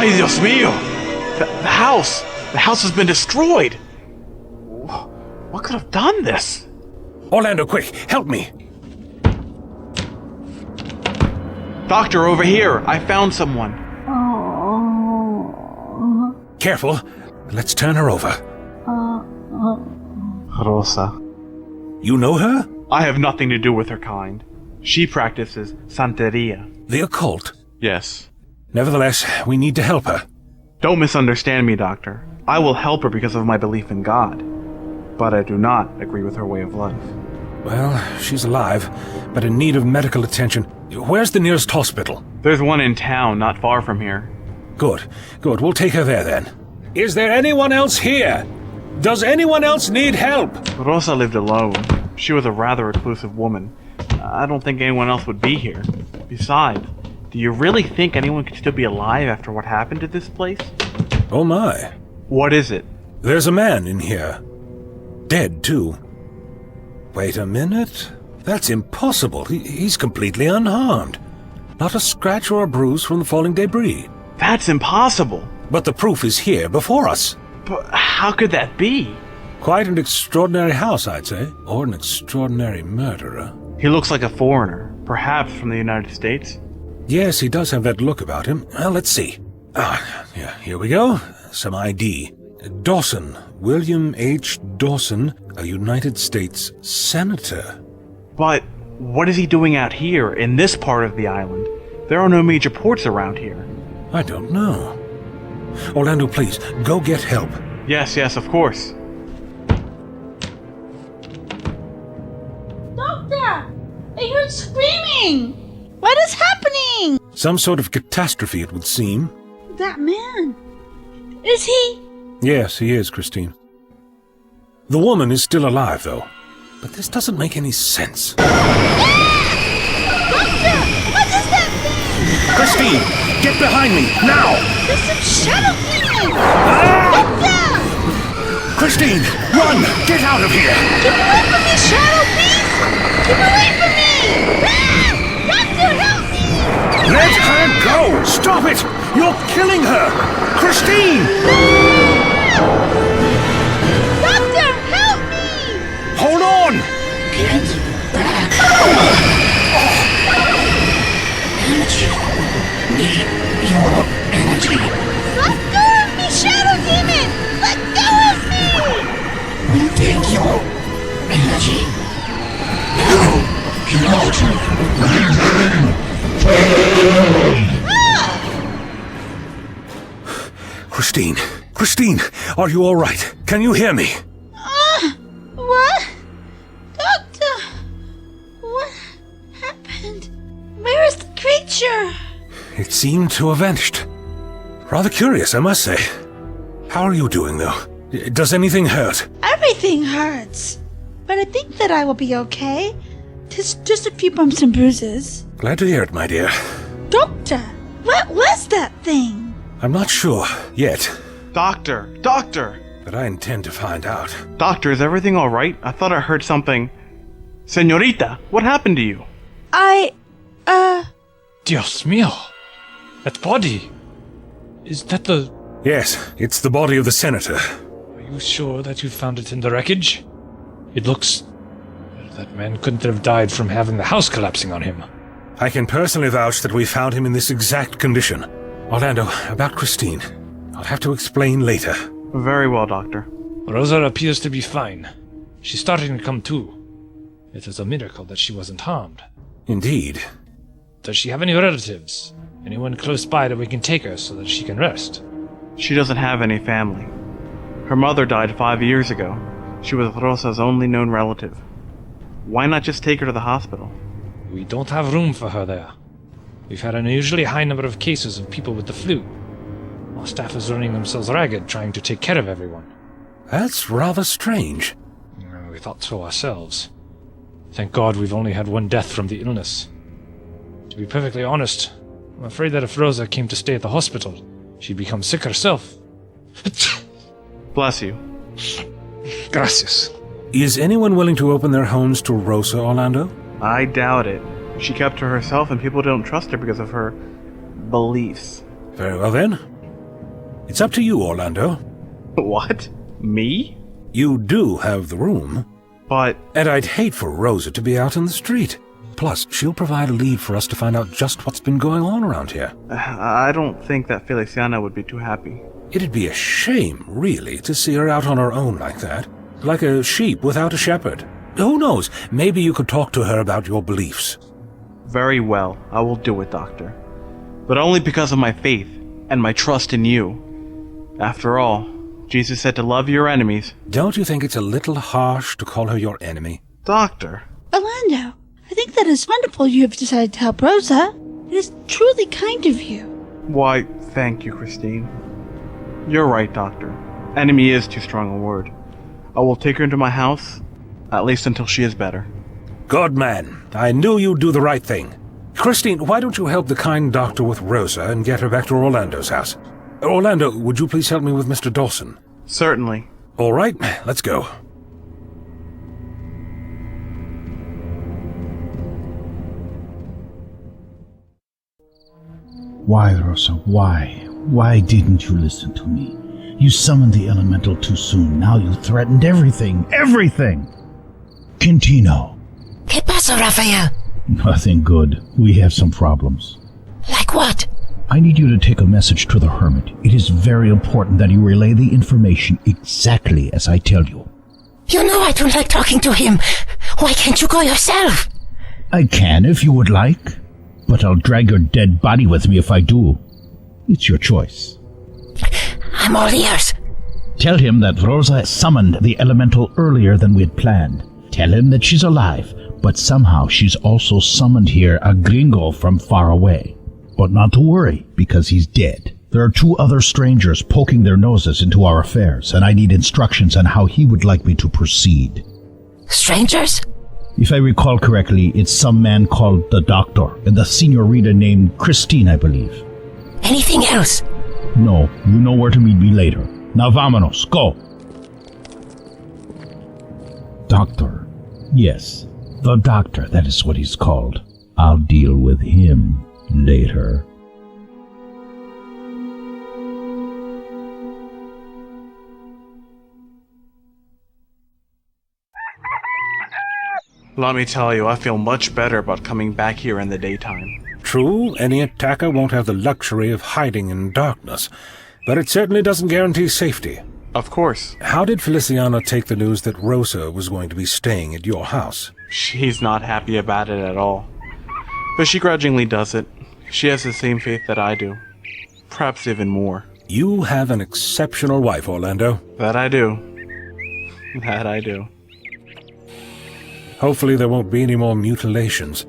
Ay, Dios mío! The house! The house has been destroyed! What could have done this? Orlando, quick, help me! Doctor, over here! I found someone! Careful. Let's turn her over. Rosa. You know her? I have nothing to do with her kind. She practices Santeria. The occult? Yes. Nevertheless, we need to help her. Don't misunderstand me, Doctor. I will help her because of my belief in God. But I do not agree with her way of life. Well, she's alive, but in need of medical attention. Where's the nearest hospital? There's one in town, not far from here. Good. We'll take her there then. Is there anyone else here? Does anyone else need help? Rosa lived alone. She was a rather reclusive woman. I don't think anyone else would be here. Besides, do you really think anyone could still be alive after what happened to this place? Oh my. What is it? There's a man in here. Dead, too. Wait a minute. That's impossible. He's completely unharmed. Not a scratch or a bruise from the falling debris. That's impossible. But the proof is here before us. But how could that be? Quite an extraordinary house, I'd say. Or an extraordinary murderer. He looks like a foreigner, perhaps from the United States. Yes, he does have that look about him. Well, let's see. Yeah, here we go. Some ID. Dawson. William H. Dawson, a United States Senator. But what is he doing out here, in this part of the island? There are no major ports around here. I don't know. Orlando, please, go get help. Yes, of course. Doctor! I heard screaming! What is happening? Some sort of catastrophe, it would seem. That man. Is he? Yes, he is, Christine. The woman is still alive, though. But this doesn't make any sense. Doctor! What is that thing? Christine, get behind me, now! There's some shadow demon! Ah! Doctor! Christine, run! Get out of here! Keep away from me, shadow beast! Keep away from me! Ah! Doctor, help me! Let her go! Stop it! You're killing her! Christine! Doctor, help me! Hold on! Get back! Energy. Need your energy. Let go of me, shadow demon! Let go of me! We'll take your energy. You cannot remain. Christine, are you all right? Can you hear me? What? Doctor! What happened? Where is the creature? It seemed to have vanished. Rather curious, I must say. How are you doing, though? Does anything hurt? Everything hurts. But I think that I will be okay. Just a few bumps and bruises. Glad to hear it, my dear. Doctor! What was that thing? I'm not sure yet, Doctor! but I intend to find out. Doctor, is everything alright? I thought I heard something. Señorita, what happened to you? Dios mío! That body! Is that the... Yes, it's the body of the senator. Are you sure that you found it in the wreckage? It looks... That man couldn't have died from having the house collapsing on him. I can personally vouch that we found him in this exact condition. Orlando, about Christine. I'll have to explain later. Very well, Doctor. Rosa appears to be fine. She's starting to come to. It is a miracle that she wasn't harmed. Indeed. Does she have any relatives? Anyone close by that we can take her so that she can rest? She doesn't have any family. Her mother died 5 years ago. She was Rosa's only known relative. Why not just take her to the hospital? We don't have room for her there. We've had an unusually high number of cases of people with the flu. Our staff is running themselves ragged trying to take care of everyone. That's rather strange. We thought so ourselves. Thank God we've only had one death from the illness. To be perfectly honest, I'm afraid that if Rosa came to stay at the hospital, she'd become sick herself. Bless you. Gracias. Is anyone willing to open their homes to Rosa, Orlando? I doubt it. She kept to herself and people don't trust her because of her beliefs. Very well then. It's up to you, Orlando. What? Me? You do have the room. But And I'd hate for Rosa to be out in the street. Plus, she'll provide a lead for us to find out just what's been going on around here. I don't think that Feliciana would be too happy. It'd be a shame, really, to see her out on her own like that. Like a sheep without a shepherd. Who knows? Maybe you could talk to her about your beliefs. Very well, I will do it, Doctor. But only because of my faith and my trust in you. After all, Jesus said to love your enemies. Don't you think it's a little harsh to call her your enemy? Doctor. Orlando, I think that is wonderful you have decided to help Rosa. It is truly kind of you. Why, thank you, Christine. You're right, Doctor. Enemy is too strong a word. I will take her into my house, at least until she is better. Good man. I knew you'd do the right thing. Christine, why don't you help the kind doctor with Rosa and get her back to Orlando's house? Orlando, would you please help me with Mr. Dawson? Certainly. All right, let's go. Why, Rosa, why? Why didn't you listen to me? You summoned the elemental too soon. Now you threatened everything. Everything! Quintino. ¿Qué pasa, Rafael? Nothing good. We have some problems. Like what? I need you to take a message to the hermit. It is very important that you relay the information exactly as I tell you. You know I don't like talking to him. Why can't you go yourself? I can if you would like, but I'll drag your dead body with me if I do. It's your choice. I'm all ears. Tell him that Rosa summoned the elemental earlier than we had planned. Tell him that she's alive, but somehow she's also summoned here a gringo from far away. But not to worry, because he's dead. There are 2 other strangers poking their noses into our affairs, and I need instructions on how he would like me to proceed. Strangers? If I recall correctly, it's some man called the Doctor, and the senorita named Christine, I believe. Anything else? No, you know where to meet me later. Now vámonos, go! Doctor. Yes, the Doctor, that is what he's called. I'll deal with him later. Let me tell you, I feel much better about coming back here in the daytime. True, any attacker won't have the luxury of hiding in darkness, but it certainly doesn't guarantee safety. Of course. How did Feliciana take the news that Rosa was going to be staying at your house? She's not happy about it at all. But she grudgingly does it. She has the same faith that I do. Perhaps even more. You have an exceptional wife, Orlando. That I do. That I do. Hopefully there won't be any more mutilations.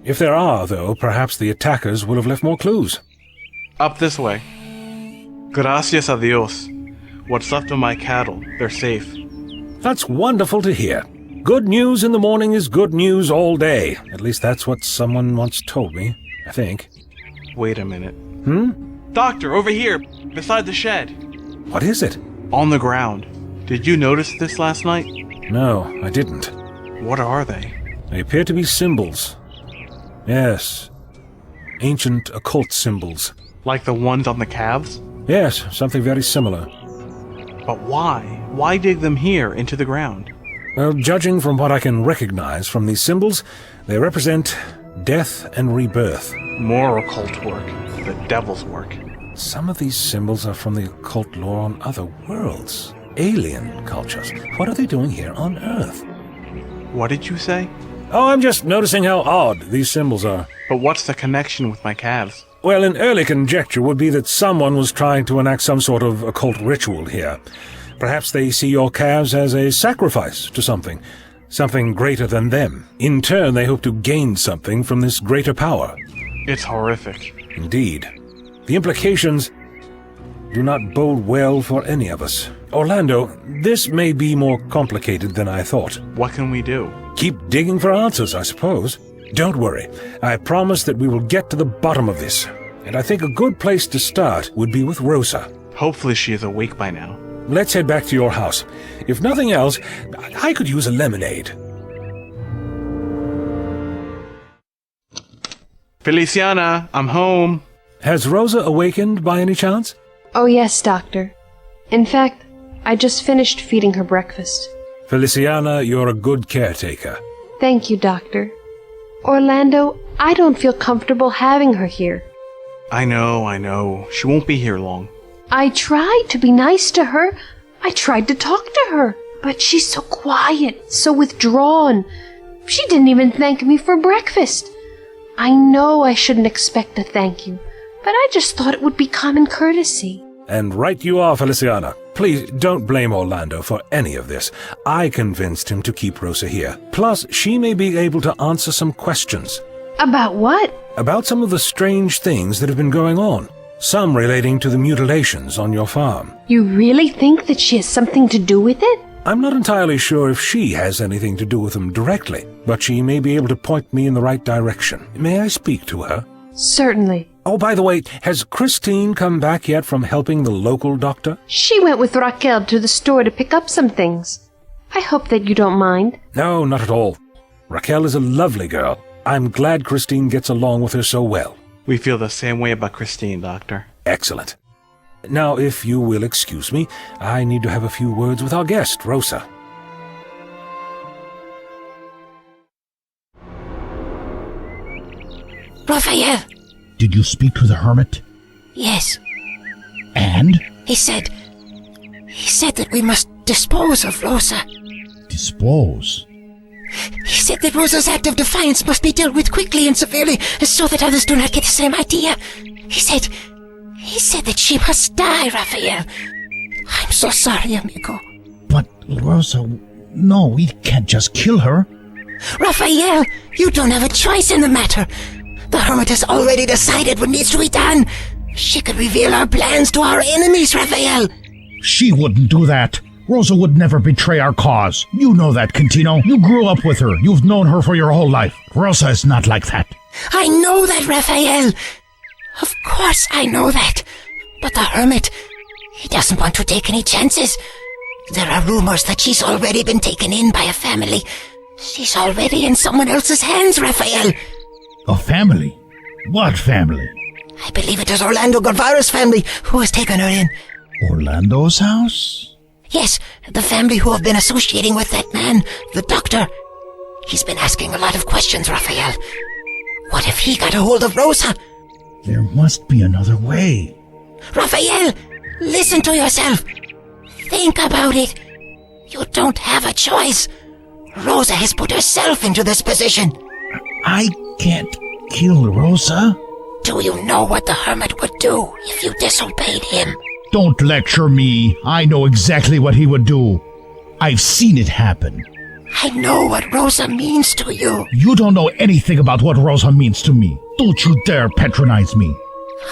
If there are, though, perhaps the attackers will have left more clues. Up this way. Gracias a Dios. What's left of my cattle, they're safe. That's wonderful to hear. Good news in the morning is good news all day. At least that's what someone once told me, I think. Wait a minute. Hmm? Doctor, over here, beside the shed. What is it? On the ground. Did you notice this last night? No, I didn't. What are they? They appear to be symbols. Yes. Ancient occult symbols. Like the ones on the calves? Yes, something very similar. But why? Why dig them here into the ground? Well, judging from what I can recognize from these symbols, they represent death and rebirth. More occult work. The devil's work. Some of these symbols are from the occult lore on other worlds. Alien cultures. What are they doing here on Earth? What did you say? Oh, I'm just noticing how odd these symbols are. But what's the connection with my calves? Well, an early conjecture would be that someone was trying to enact some sort of occult ritual here. Perhaps they see your calves as a sacrifice to something greater than them. In turn, they hope to gain something from this greater power. It's horrific. Indeed. The implications do not bode well for any of us. Orlando, this may be more complicated than I thought. What can we do? Keep digging for answers, I suppose. Don't worry. I promise that we will get to the bottom of this. And I think a good place to start would be with Rosa. Hopefully she is awake by now. Let's head back to your house. If nothing else, I could use a lemonade. Feliciana, I'm home. Has Rosa awakened by any chance? Oh, yes, Doctor. In fact, I just finished feeding her breakfast. Feliciana, you're a good caretaker. Thank you, Doctor. Orlando, I don't feel comfortable having her here. I know. She won't be here long. I tried to be nice to her. I tried to talk to her. But she's so quiet, so withdrawn. She didn't even thank me for breakfast. I know I shouldn't expect a thank you, but I just thought it would be common courtesy. And right you are, Feliciana. Please don't blame Orlando for any of this. I convinced him to keep Rosa here. Plus, she may be able to answer some questions. About what? About some of the strange things that have been going on. Some relating to the mutilations on your farm. You really think that she has something to do with it? I'm not entirely sure if she has anything to do with them directly, but she may be able to point me in the right direction. May I speak to her? Certainly. Oh, by the way, has Christine come back yet from helping the local doctor? She went with Raquel to the store to pick up some things. I hope that you don't mind. No, not at all. Raquel is a lovely girl. I'm glad Christine gets along with her so well. We feel the same way about Christine, Doctor. Excellent. Now, if you will excuse me, I need to have a few words with our guest, Rosa. Raphael! Did you speak to the hermit? Yes. And? He said that we must dispose of Rosa. Dispose? He said that Rosa's act of defiance must be dealt with quickly and severely so that others do not get the same idea. He said that she must die, Raphael. I'm so sorry, amigo. But, Rosa, no, we can't just kill her. Raphael, you don't have a choice in the matter. The hermit has already decided what needs to be done. She could reveal our plans to our enemies, Raphael. She wouldn't do that. Rosa would never betray our cause. You know that, Quintino. You grew up with her. You've known her for your whole life. Rosa is not like that. I know that, Raphael. Of course I know that. But the hermit, he doesn't want to take any chances. There are rumors that she's already been taken in by a family. She's already in someone else's hands, Raphael. A family? What family? I believe it is Orlando Guevara's family who has taken her in. Orlando's house? Yes, the family who have been associating with that man, the doctor. He's been asking a lot of questions, Raphael. What if he got a hold of Rosa? There must be another way. Raphael, listen to yourself. Think about it. You don't have a choice. Rosa has put herself into this position. I can't kill Rosa. Do you know what the hermit would do if you disobeyed him? Don't lecture me. I know exactly what he would do. I've seen it happen. I know what Rosa means to you. You don't know anything about what Rosa means to me. Don't you dare patronize me.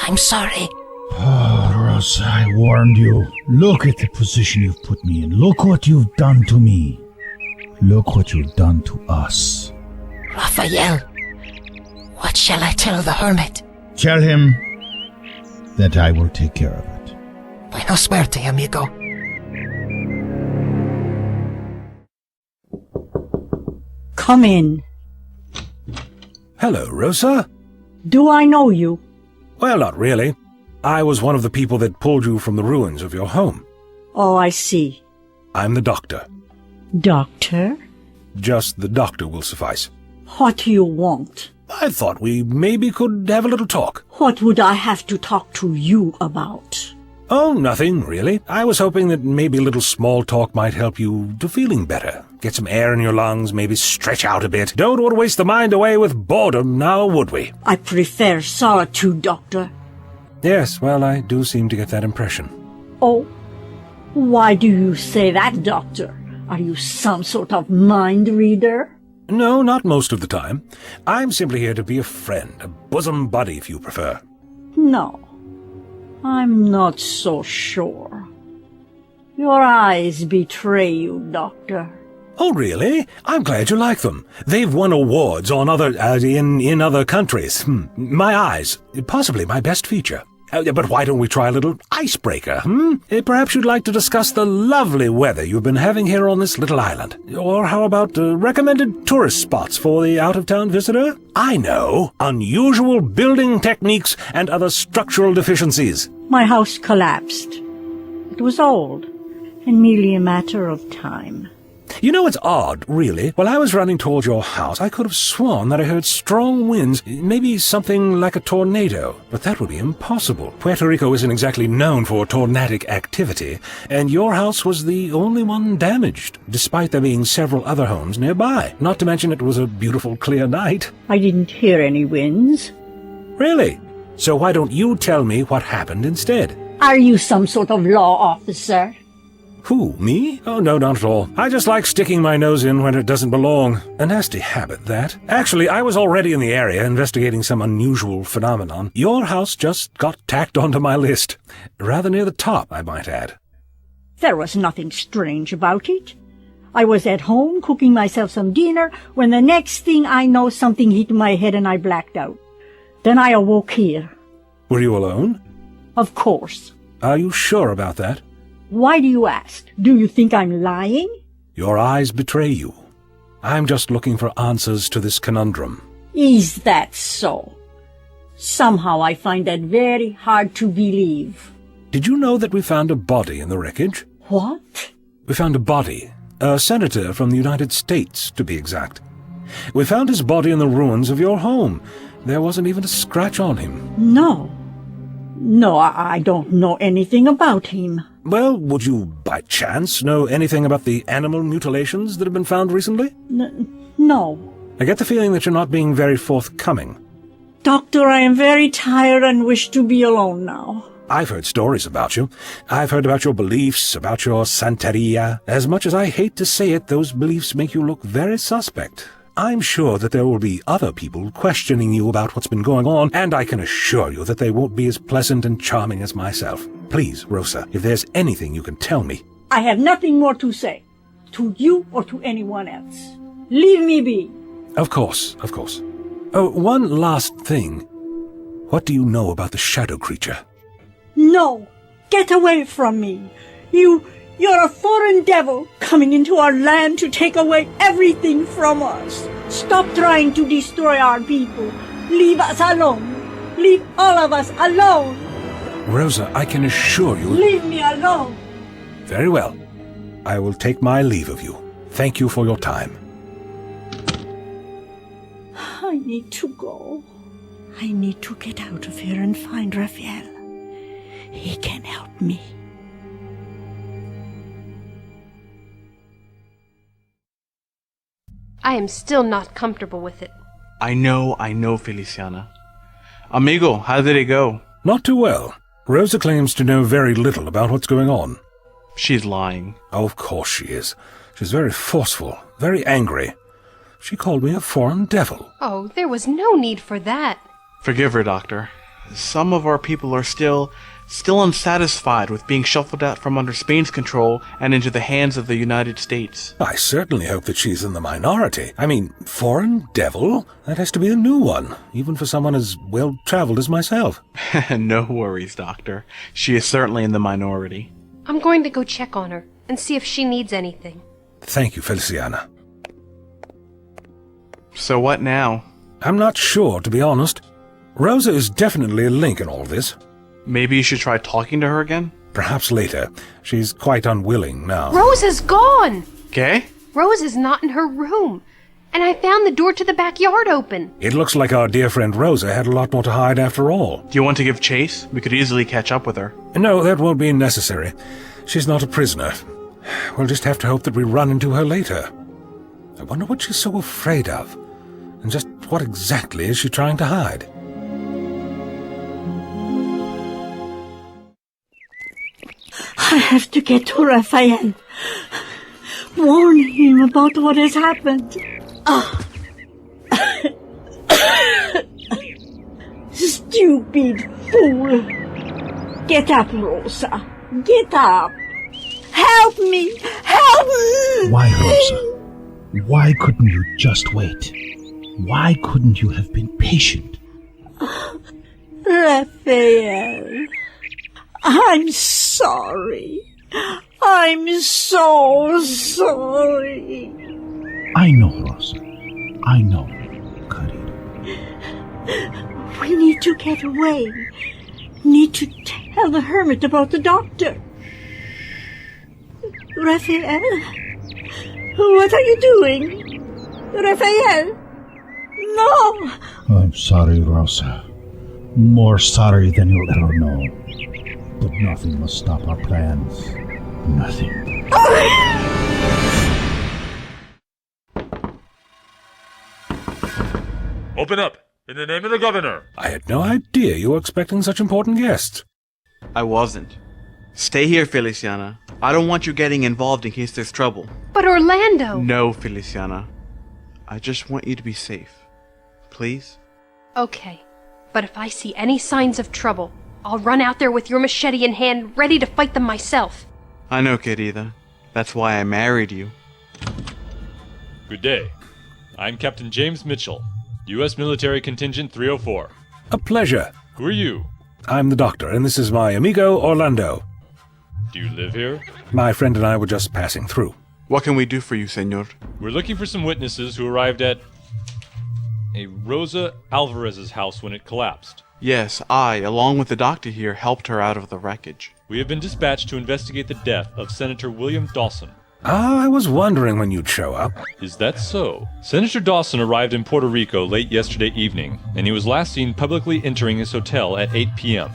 I'm sorry. Oh, Rosa, I warned you. Look at the position you've put me in. Look what you've done to me. Look what you've done to us. Raphael, what shall I tell the hermit? Tell him that I will take care of it. Buena suerte, amigo. Come in. Hello, Rosa. Do I know you? Well, not really. I was one of the people that pulled you from the ruins of your home. Oh, I see. I'm the doctor. Doctor? Just the doctor will suffice. What do you want? I thought we maybe could have a little talk. What would I have to talk to you about? Oh, nothing, really. I was hoping that maybe a little small talk might help you to feeling better. Get some air in your lungs, maybe stretch out a bit. Don't want to waste the mind away with boredom, now would we? I prefer solitude, Doctor. Yes, well, I do seem to get that impression. Oh? Why do you say that, Doctor? Are you some sort of mind reader? No, not most of the time. I'm simply here to be a friend, a bosom buddy, if you prefer. No. I'm not so sure. Your eyes betray you, Doctor. Oh, really? I'm glad you like them. They've won awards on in other countries. My eyes, possibly my best feature. But why don't we try a little icebreaker, Perhaps you'd like to discuss the lovely weather you've been having here on this little island. Or how about recommended tourist spots for the out-of-town visitor? I know, unusual building techniques and other structural deficiencies. My house collapsed. It was old, and merely a matter of time. You know, it's odd, really. While I was running towards your house, I could have sworn that I heard strong winds, maybe something like a tornado. But that would be impossible. Puerto Rico isn't exactly known for tornadic activity, and your house was the only one damaged, despite there being several other homes nearby. Not to mention it was a beautiful, clear night. I didn't hear any winds. Really? So why don't you tell me what happened instead? Are you some sort of law officer? Who, me? Oh, no, not at all. I just like sticking my nose in when it doesn't belong. A nasty habit, that. Actually, I was already in the area investigating some unusual phenomenon. Your house just got tacked onto my list. Rather near the top, I might add. There was nothing strange about it. I was at home cooking myself some dinner when the next thing I know something hit my head and I blacked out. Then I awoke here. Were you alone? Of course. Are you sure about that? Why do you ask? Do you think I'm lying? Your eyes betray you. I'm just looking for answers to this conundrum. Is that so? Somehow I find that very hard to believe. Did you know that we found a body in the wreckage? What? We found a body. A senator from the United States, to be exact. We found his body in the ruins of your home. There wasn't even a scratch on him. No. No, I don't know anything about him. Well, would you, by chance, know anything about the animal mutilations that have been found recently? No. I get the feeling that you're not being very forthcoming. Doctor, I am very tired and wish to be alone now. I've heard stories about you. I've heard about your beliefs, about your santeria. As much as I hate to say it, those beliefs make you look very suspect. I'm sure that there will be other people questioning you about what's been going on, and I can assure you that they won't be as pleasant and charming as myself. Please, Rosa, if there's anything you can tell me. I have nothing more to say, to you or to anyone else. Leave me be. Of course, of course. Oh, one last thing. What do you know about the shadow creature? No, get away from me. You're a foreign devil coming into our land to take away everything from us. Stop trying to destroy our people. Leave us alone. Leave all of us alone. Rosa, I can assure you... Leave me alone. Very well. I will take my leave of you. Thank you for your time. I need to go. I need to get out of here and find Raphael. He can help me. I am still not comfortable with it. I know, Feliciana. Amigo, how did it go? Not too well. Rosa claims to know very little about what's going on. She's lying. Oh, of course she is. She's very forceful, very angry. She called me a foreign devil. Oh, there was no need for that. Forgive her, Doctor. Some of our people are still unsatisfied with being shuffled out from under Spain's control and into the hands of the United States. I certainly hope that she's in the minority. I mean, foreign devil? That has to be a new one, even for someone as well-traveled as myself. No worries, Doctor. She is certainly in the minority. I'm going to go check on her and see if she needs anything. Thank you, Feliciana. So what now? I'm not sure, to be honest. Rosa is definitely a link in all this. Maybe you should try talking to her again? Perhaps later. She's quite unwilling now. Rose is gone! Okay? Rose is not in her room. And I found the door to the backyard open. It looks like our dear friend Rosa had a lot more to hide after all. Do you want to give chase? We could easily catch up with her. No, that won't be necessary. She's not a prisoner. We'll just have to hope that we run into her later. I wonder what she's so afraid of. And just what exactly is she trying to hide? I have to get to Raphael. Warn him about what has happened. Stupid fool. Get up, Rosa. Get up. Help me. Help me. Why, Rosa? Why couldn't you just wait? Why couldn't you have been patient? Raphael. I'm sorry. I'm so sorry. I know, Rosa. I know, Querida. We need to get away. need to tell the hermit about the doctor. Raphael? What are you doing? Raphael? No! I'm sorry, Rosa. More sorry than you'll ever know. But nothing must stop our plans. Nothing. Open up! In the name of the governor! I had no idea you were expecting such important guests. I wasn't. Stay here, Feliciana. I don't want you getting involved in case there's trouble. But Orlando! No, Feliciana. I just want you to be safe. Please? Okay, but if I see any signs of trouble, I'll run out there with your machete in hand, ready to fight them myself. I know, querida. That's why I married you. Good day. I'm Captain James Mitchell, U.S. Military Contingent 304. A pleasure. Who are you? I'm the doctor, and this is my amigo Orlando. Do you live here? My friend and I were just passing through. What can we do for you, senor? We're looking for some witnesses who arrived at a Rosa Alvarez's house when it collapsed. Yes, I, along with the doctor here, helped her out of the wreckage. We have been dispatched to investigate the death of Senator William Dawson. I was wondering when you'd show up. Is that so? Senator Dawson arrived in Puerto Rico late yesterday evening, and he was last seen publicly entering his hotel at 8 p.m.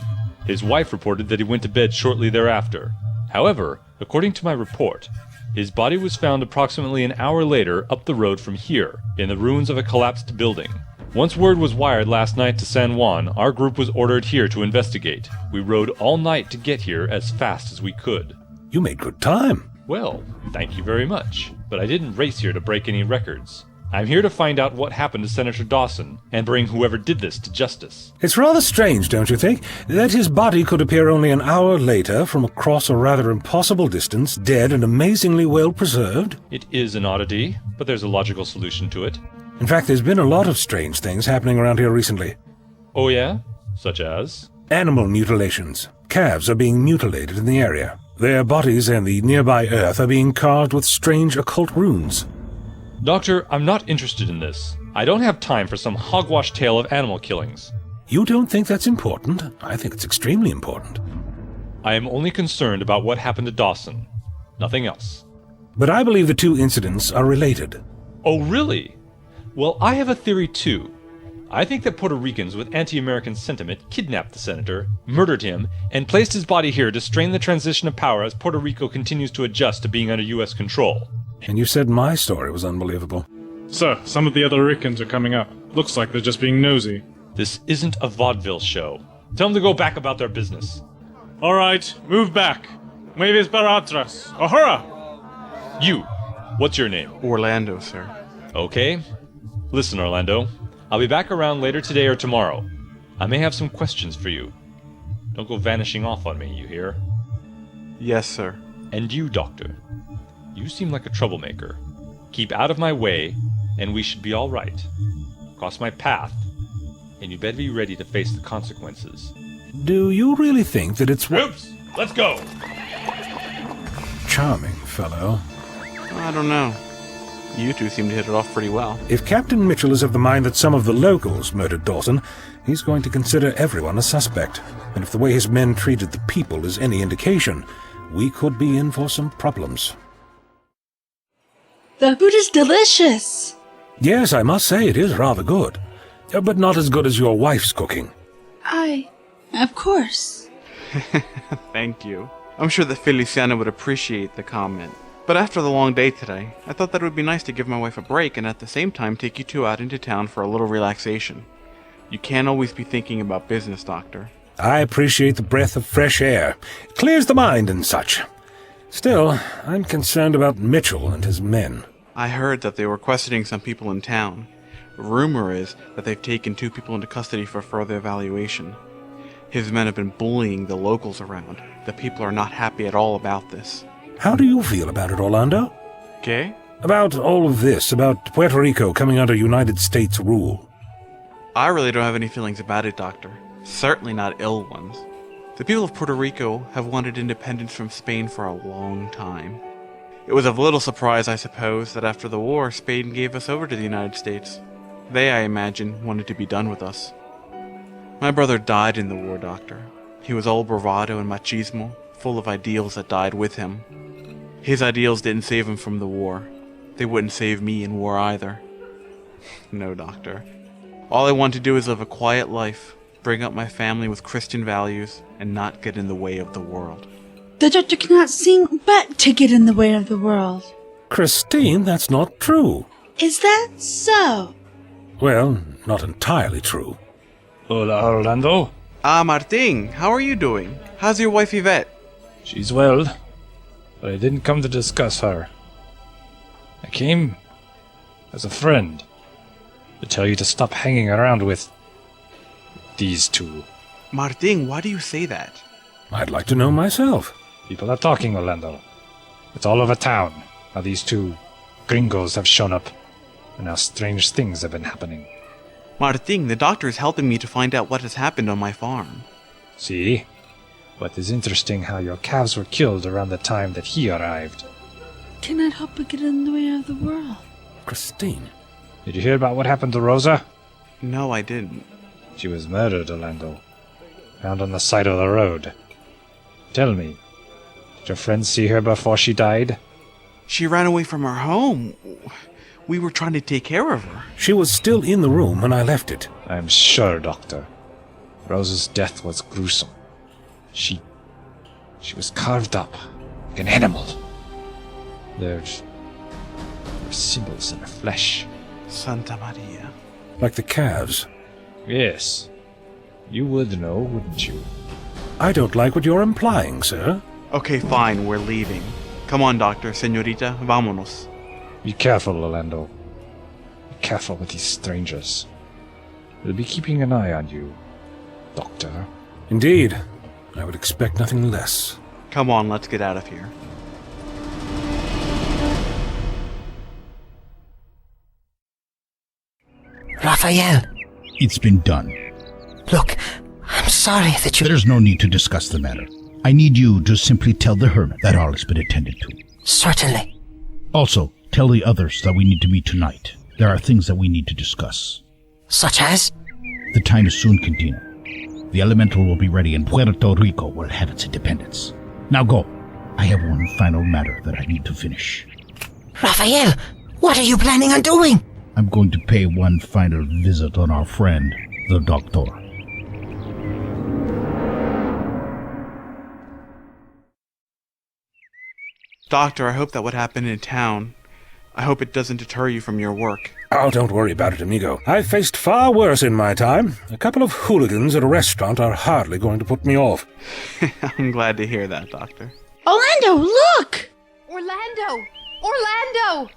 His wife reported that he went to bed shortly thereafter. However, according to my report, his body was found approximately an hour later up the road from here, in the ruins of a collapsed building. Once word was wired last night to San Juan, our group was ordered here to investigate. We rode all night to get here as fast as we could. You made good time. Well, thank you very much. But I didn't race here to break any records. I'm here to find out what happened to Senator Dawson and bring whoever did this to justice. It's rather strange, don't you think, that his body could appear only an hour later from across a rather impossible distance, dead and amazingly well preserved? It is an oddity, but there's a logical solution to it. In fact, there's been a lot of strange things happening around here recently. Oh yeah? Such as? Animal mutilations. Calves are being mutilated in the area. Their bodies and the nearby earth are being carved with strange occult runes. Doctor, I'm not interested in this. I don't have time for some hogwash tale of animal killings. You don't think that's important? I think it's extremely important. I am only concerned about what happened to Dawson. Nothing else. But I believe the two incidents are related. Oh, really? Well, I have a theory too. I think that Puerto Ricans with anti-American sentiment kidnapped the senator, murdered him, and placed his body here to strain the transition of power as Puerto Rico continues to adjust to being under U.S. control. And you said my story was unbelievable. Sir, some of the other Ricans are coming up. Looks like they're just being nosy. This isn't a vaudeville show. Tell them to go back about their business. All right, move back. Mueves para atrás. Ahora! You, what's your name? Orlando, sir. Okay. Listen, Orlando. I'll be back around later today or tomorrow. I may have some questions for you. Don't go vanishing off on me, you hear? Yes, sir. And you, Doctor. You seem like a troublemaker. Keep out of my way, and we should be all right. Cross my path, and you better be ready to face the consequences. Do you really think that it's... Troops, let's go! Charming fellow. I don't know. You two seem to hit it off pretty well. If Captain Mitchell is of the mind that some of the locals murdered Dawson, he's going to consider everyone a suspect. And if the way his men treated the people is any indication, we could be in for some problems. The food is delicious. Yes, I must say it is rather good. But not as good as your wife's cooking. Of course. Thank you. I'm sure that Feliciana would appreciate the comment. But after the long day today, I thought that it would be nice to give my wife a break and at the same time take you two out into town for a little relaxation. You can't always be thinking about business, Doctor. I appreciate the breath of fresh air. It clears the mind and such. Still, I'm concerned about Mitchell and his men. I heard that they were questioning some people in town. Rumor is that they've taken 2 people into custody for further evaluation. His men have been bullying the locals around. The people are not happy at all about this. How do you feel about it, Orlando? Okay? About all of this, about Puerto Rico coming under United States rule. I really don't have any feelings about it, Doctor. Certainly not ill ones. The people of Puerto Rico have wanted independence from Spain for a long time. It was of little surprise, I suppose, that after the war, Spain gave us over to the United States. They, I imagine, wanted to be done with us. My brother died in the war, Doctor. He was all bravado and machismo, full of ideals that died with him. His ideals didn't save him from the war. They wouldn't save me in war either. No, Doctor. All I want to do is live a quiet life, bring up my family with Christian values, and not get in the way of the world. The doctor cannot sing but to get in the way of the world. Christine, that's not true. Is that so? Well, not entirely true. Hola, Orlando. Ah, Martin, how are you doing? How's your wife Yvette? She's well, but I didn't come to discuss her. I came as a friend to tell you to stop hanging around with these two. Martin, why do you say that? I'd like to know myself. People are talking, Orlando. It's all over town. Now these two gringos have shown up, and now strange things have been happening. Martin, the doctor is helping me to find out what has happened on my farm. See? But it's interesting how your calves were killed around the time that he arrived. Cannot help but get in the way of the world. Christine. Did you hear about what happened to Rosa? No, I didn't. She was murdered, Orlando. Found on the side of the road. Tell me, did your friend see her before she died? She ran away from her home. We were trying to take care of her. She was still in the room when I left it. I'm sure, Doctor. Rosa's death was gruesome. She was carved up like an animal. There were symbols in her flesh. Santa Maria. Like the calves. Yes. You would know, wouldn't you? I don't like what you're implying, sir. Okay, fine, we're leaving. Come on, Doctor, Señorita, vámonos. Be careful, Orlando. Be careful with these strangers. They'll be keeping an eye on you, Doctor. Indeed. I would expect nothing less. Come on, let's get out of here. Raphael, It's been done. look, I'm sorry that you... There's no need to discuss the matter. I need you to simply tell the hermit that all has been attended to. Certainly. Also, tell the others that we need to meet tonight. There are things that we need to discuss. Such as? The time is soon, Quintino. The elemental will be ready and Puerto Rico will have its independence. Now go. I have one final matter that I need to finish. Raphael, what are you planning on doing? I'm going to pay one final visit on our friend, the Doctor. Doctor, I hope that what happened in town, I hope it doesn't deter you from your work. Oh, don't worry about it, amigo. I've faced far worse in my time. A couple of hooligans at a restaurant are hardly going to put me off. I'm glad to hear that, Doctor. Orlando, look! Orlando! Orlando!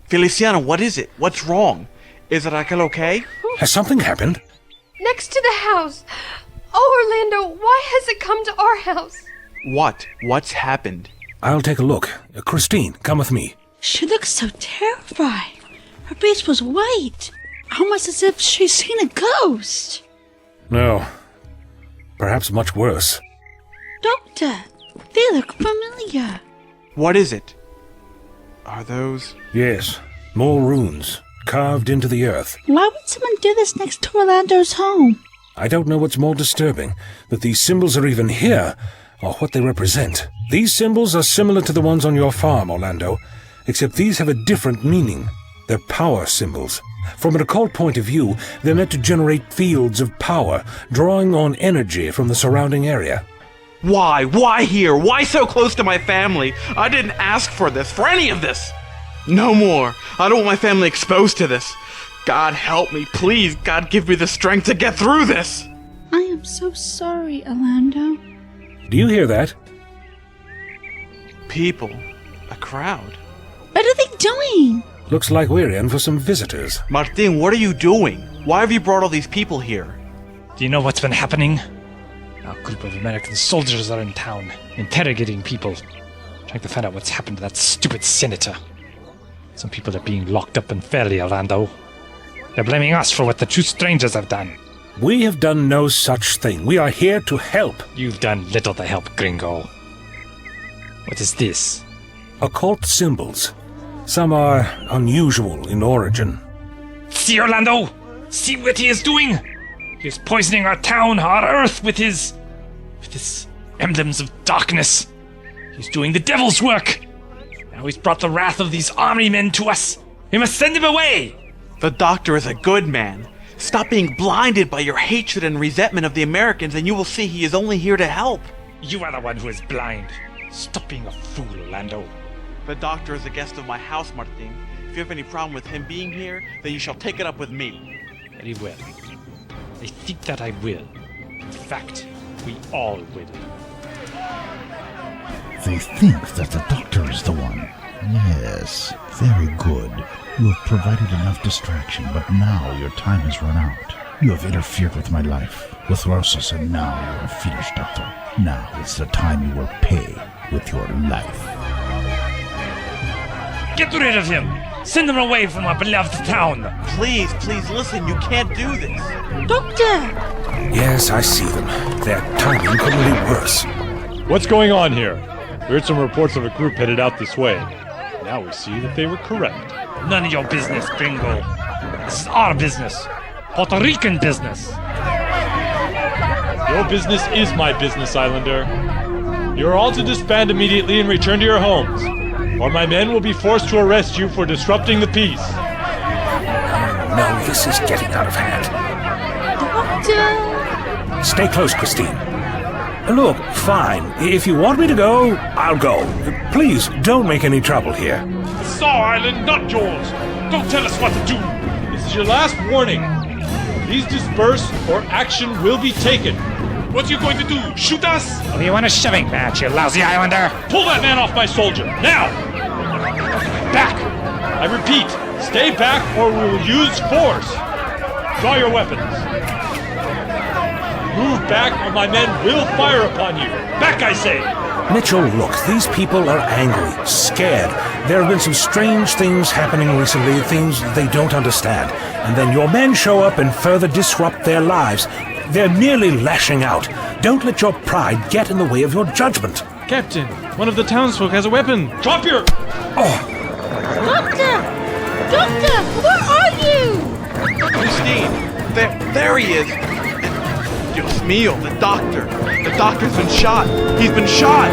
Feliciano, what is it? What's wrong? Is Raquel okay? Has something happened? Next to the house! Oh, Orlando, why has it come to our house? What? What's happened? I'll take a look. Christine, come with me. She looks so terrified. Her face was white, almost as if she's seen a ghost. No. Perhaps much worse. Doctor, they look familiar. What is it? Are those... Yes, more runes, carved into the earth. Why would someone do this next to Orlando's home? I don't know what's more disturbing, that these symbols are even here, or what they represent. These symbols are similar to the ones on your farm, Orlando, except these have a different meaning. They're power symbols. From an occult point of view, they're meant to generate fields of power, drawing on energy from the surrounding area. Why? Why here? Why so close to my family? I didn't ask for this, for any of this. No more. I don't want my family exposed to this. God help me, please. God give me the strength to get through this. I am so sorry, Orlando. Do you hear that? People. A crowd. What are they doing? Looks like we're in for some visitors. Martin, what are you doing? Why have you brought all these people here? Do you know what's been happening? A group of American soldiers are in town, interrogating people, trying to find out what's happened to that stupid senator. Some people are being locked up unfairly, Orlando. They're blaming us for what the two strangers have done. We have done no such thing. We are here to help. You've done little to help, gringo. What is this? Occult symbols. Some are unusual in origin. See, Orlando! See what he is doing! He is poisoning our town, our earth, with his With his emblems of darkness. He's doing the devil's work. Now he's brought the wrath of these army men to us. We must send him away. The doctor is a good man. Stop being blinded by your hatred and resentment of the Americans, and you will see he is only here to help. You are the one who is blind. Stop being a fool, Orlando. The doctor is a guest of my house, Martin. If you have any problem with him being here, then you shall take it up with me. Very well. I think that I will. In fact, we all will. They think that the doctor is the one. Yes, very good. You have provided enough distraction, but now your time has run out. You have interfered with my life, with Rosa's, and now you are finished, Doctor. Now is the time you will pay with your life. Get rid of him! Send him away from our beloved town! Please, listen, you can't do this. Doctor! Yes, I see them. Their timing couldn't be worse. What's going on here? We heard some reports of a group headed out this way. Now we see that they were correct. None of your business, Gringo. This is our business. Puerto Rican business. Your business is my business, Islander. You are all to disband immediately and return to your homes, or my men will be forced to arrest you for disrupting the peace. No, this is getting out of hand. Doctor! Stay close, Christine. Look, fine. If you want me to go, I'll go. Please, don't make any trouble here. This is our island, not yours. Don't tell us what to do. This is your last warning. Please disperse or action will be taken. What are you going to do? Shoot us? Oh, you want a shoving match, you lousy Islander? Pull that man off my soldier, now! Back! I repeat, stay back or we will use force. Draw your weapons. Move back or my men will fire upon you. Back, I say! Mitchell, look, these people are angry, scared. There have been some strange things happening recently, things they don't understand. And then your men show up and further disrupt their lives. They're merely lashing out. Don't let your pride get in the way of your judgment. Captain, one of the townsfolk has a weapon. Drop your... Oh, Doctor! Doctor, where are you? Christine, there he is. Dios mío, the doctor. The doctor's been shot. He's been shot.